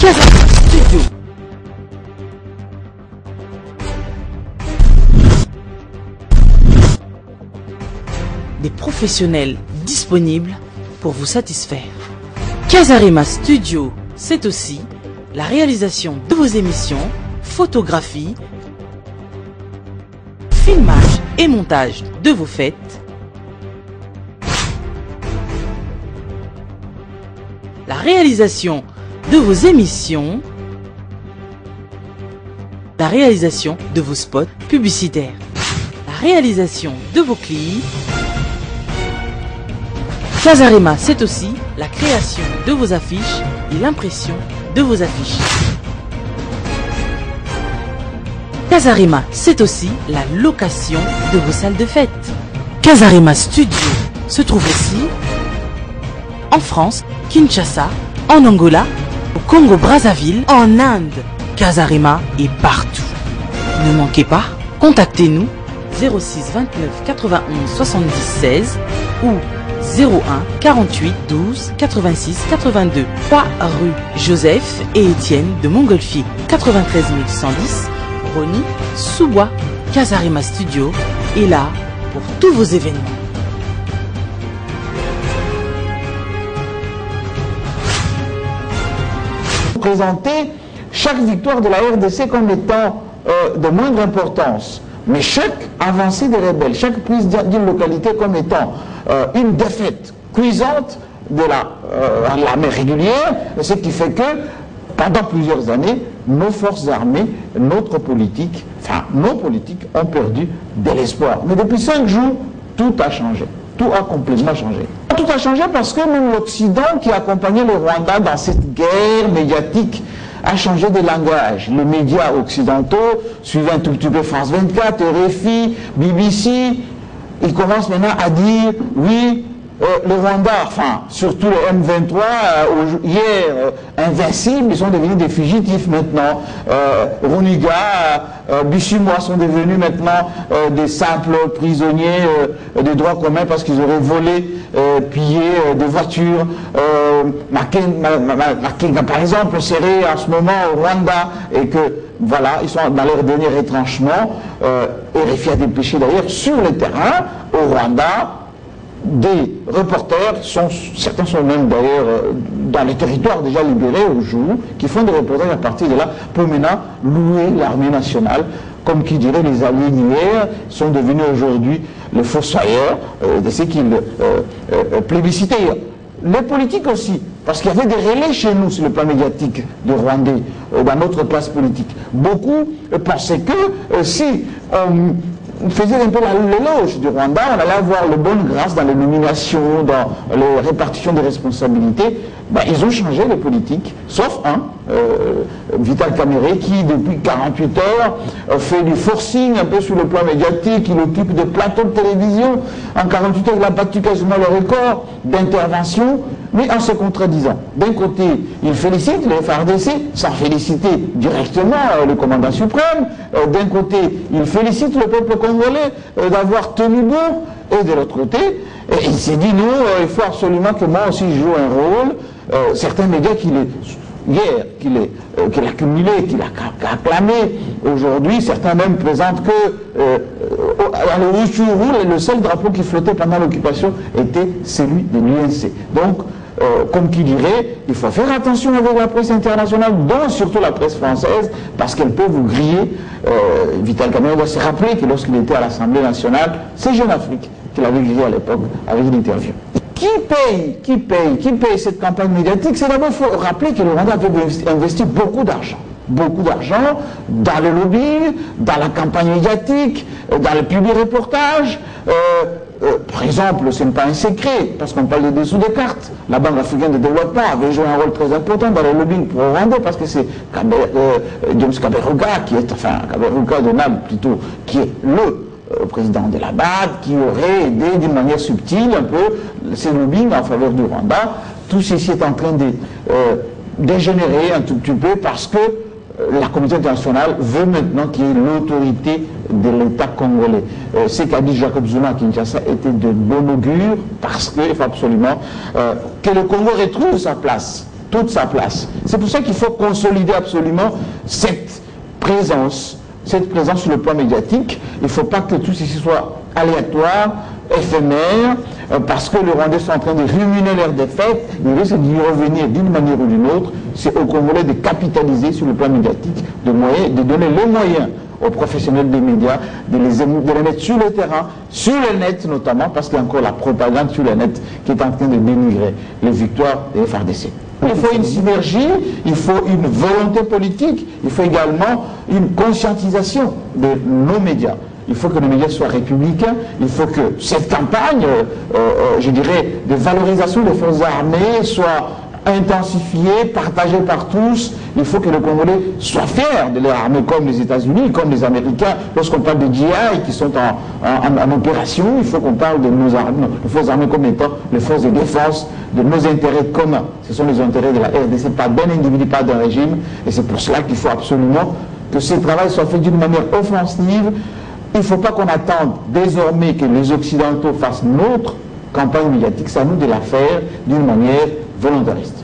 Kazarima Studio. Des professionnels disponibles pour vous satisfaire. Kazarima Studio, c'est aussi la réalisation de vos émissions, photographie, filmage et montage de vos fêtes, la réalisation de vos émissions, la réalisation de vos spots publicitaires, la réalisation de vos clips. Kazarima, c'est aussi la création de vos affiches et l'impression de vos affiches. Kazarima, c'est aussi la location de vos salles de fête. Kazarima Studio se trouve aussi en France, Kinshasa, en Angola, au Congo-Brazzaville, en Inde. Kazarima est partout. Ne manquez pas, contactez-nous 06 29 91 70 16 ou 01 48 12 86 82. 3 rue Joseph et Étienne de Montgolfier, 93 110, Rony, Sous-Bois. Kazarima Studio est là pour tous vos événements. Présenter chaque victoire de la RDC comme étant de moindre importance, mais chaque avancée des rebelles, chaque prise d'une localité comme étant une défaite cuisante de l'armée régulière, ce qui fait que pendant plusieurs années, nos forces armées, notre politique, enfin nos politiques ont perdu de l'espoir. Mais depuis 5 jours, tout a changé. Tout a complètement changé. Tout a changé parce que même l'Occident qui accompagnait le Rwanda dans cette guerre médiatique a changé de langage. Les médias occidentaux, suivant un tout petit peu France 24, RFI, BBC, ils commencent maintenant à dire, oui, le Rwanda, enfin, surtout le M23, hier, invincibles, ils sont devenus des fugitifs maintenant. Runiga, Bissimois sont devenus maintenant des simples prisonniers des droits communs parce qu'ils auraient volé, pillé des voitures. Makenga, par exemple, serait en ce moment au Rwanda et que, voilà, ils sont dans leur dernier retranchement. RFI a dépêché d'ailleurs sur le terrain, au Rwanda, des reporters, certains sont même d'ailleurs dans les territoires déjà libérés au jour, qui font des reportages à partir de là pour maintenant louer l'armée nationale, comme qui dirait les alliés d'hier sont devenus aujourd'hui les fossoyeurs de ce qu'ils plébiscitaient. Les politiques aussi, parce qu'il y avait des relais chez nous sur le plan médiatique de Rwandais, dans notre classe politique. Beaucoup pensaient que si on faisait un peu l'éloge du Rwanda, on allait avoir le bonne grâce dans les nominations, dans les répartitions des responsabilités. Ben, ils ont changé les politiques, sauf un, Vital Kamerhe, qui depuis 48 heures fait du forcing un peu sur le plan médiatique, il occupe des plateaux de télévision. En 48 heures, il a battu quasiment le record d'intervention, mais en se contradisant. D'un côté, il félicite le FARDC, sans féliciter directement le commandant suprême. D'un côté, il félicite le peuple congolais d'avoir tenu bon. Et de l'autre côté, il s'est dit non, il faut absolument que moi aussi je joue un rôle. Certains médias qu'il a cumulé, qu'il a acclamé aujourd'hui, certains même présentent que le Rutshuru, le seul drapeau qui flottait pendant l'occupation était celui de l'UNC. Donc, comme qui dirait, il faut faire attention avec la presse internationale, dont surtout la presse française, parce qu'elle peut vous griller. Vital Kamerhe doit se rappeler que lorsqu'il était à l'Assemblée nationale, c'est Jeune Afrique qu'il avait grillé à l'époque avec une interview. Qui paye cette campagne médiatique? C'est d'abord, il faut rappeler que le Rwanda avait investi beaucoup d'argent dans le lobbying, dans la campagne médiatique, dans le public reportage. Par exemple, ce n'est pas un secret, parce qu'on parle des dessous des cartes. La Banque africaine de développement avait joué un rôle très important dans le lobbying pour le Rwanda, parce que c'est James Kaberuka, Kaberuka Donald plutôt, qui est le président de la BAD, qui aurait aidé d'une manière subtile un peu ces lobbying en faveur du Rwanda. Tout ceci est en train de dégénérer un tout petit peu parce que la communauté internationale veut maintenant qu'il y ait l'autorité de l'État congolais. Ce qu'a dit Jacob Zuma à Kinshasa était de bon augure parce qu'il faut absolument que le Congo retrouve sa place toute sa place. C'est pour ça qu'il faut consolider absolument cette présence sur le plan médiatique. Il ne faut pas que tout ceci soit aléatoire, éphémère, parce que les Rwandais sont en train de ruminer leur défaite. Ils risquent d'y revenir d'une manière ou d'une autre. C'est aux Congolais de capitaliser sur le plan médiatique, de donner les moyens aux professionnels des médias, de les mettre sur le terrain, sur le net notamment, parce qu'il y a encore la propagande sur le net qui est en train de dénigrer les victoires des FARDC. Il faut une synergie, il faut une volonté politique, il faut également une conscientisation de nos médias. Il faut que les médias soient républicains, il faut que cette campagne, je dirais, de valorisation des forces armées soit intensifiée, partagée par tous. Il faut que les Congolais soient fiers de leur armée, comme les États-Unis, comme les Américains. Lorsqu'on parle de GI qui sont en opération, il faut qu'on parle de nos forces armées comme étant les forces de défense de nos intérêts communs. Ce sont les intérêts de la RDC, pas d'un individu, pas d'un régime. Et c'est pour cela qu'il faut absolument que ce travail soit fait d'une manière offensive. Il ne faut pas qu'on attende désormais que les Occidentaux fassent notre campagne médiatique. C'est à nous de la faire d'une manière volontariste.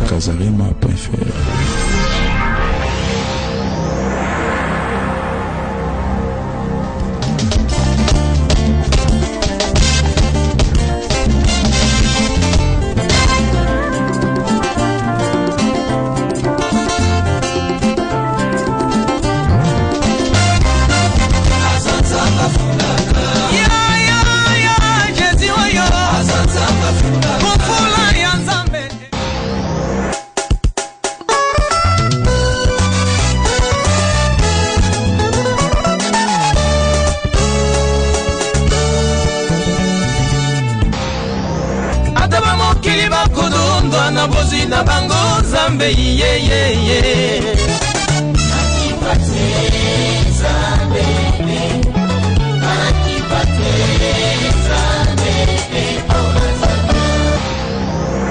Kazarima.fr. Na bango zambe ye ye ye nakipate zambe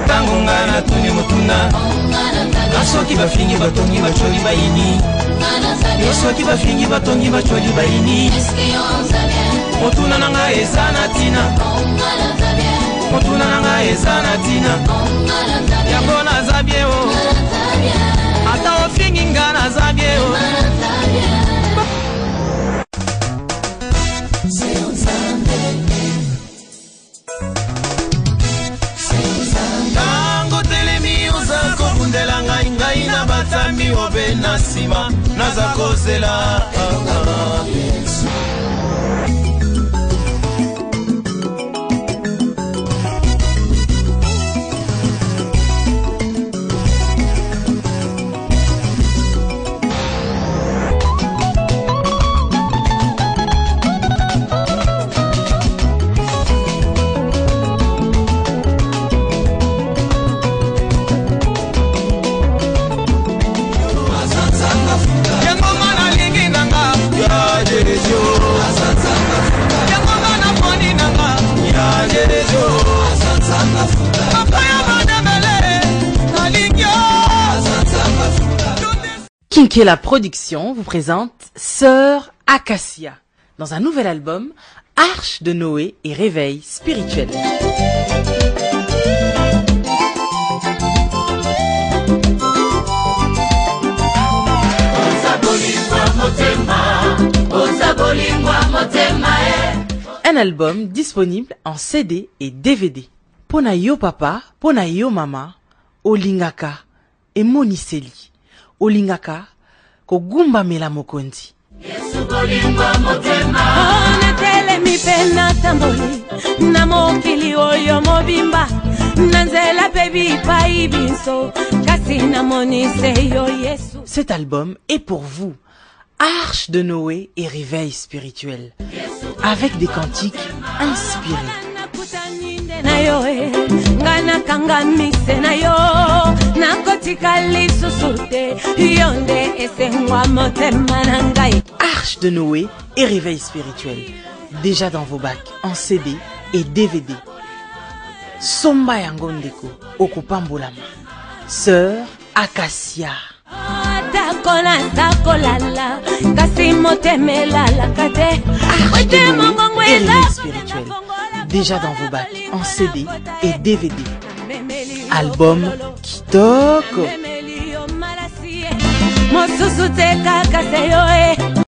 tango ngana tuni mutuna asoki bafingi batongi bacholi bayini yosoki bafingi batongi bacholi bayini motuna nanga ezana tina motuna nanga ezana tina yango nazabie o ata ofingi nga nazabie o tango telemi oza kobundela ngai ngai na batambi obe na nsima naza kozela Kinkela Production vous présente Sœur Acacia dans un nouvel album Arche de Noé et Réveil spirituel. Un album disponible en CD et DVD. Pona yo papa, pona yo mama, olingaka et moniseli. Olingaka kogumba mela mokondi. Yesu bolingwa motema. Onetele mi pena tamboli. Namokili oyo mobimba. Nanzela baby pai binso. Kasi namonise yo Yesu. Cet album est pour vous. Arche de Noé et réveil spirituel. Avec des cantiques inspirés. Arche Arche de Noé et Réveil spirituel. Déjà dans vos bacs en CD et DVD. Somba Yangondeko, Okupambolama. Sœur Acacia. Et Réveil spirituel. Déjà dans vos bacs en CD et DVD. Album Kitoko.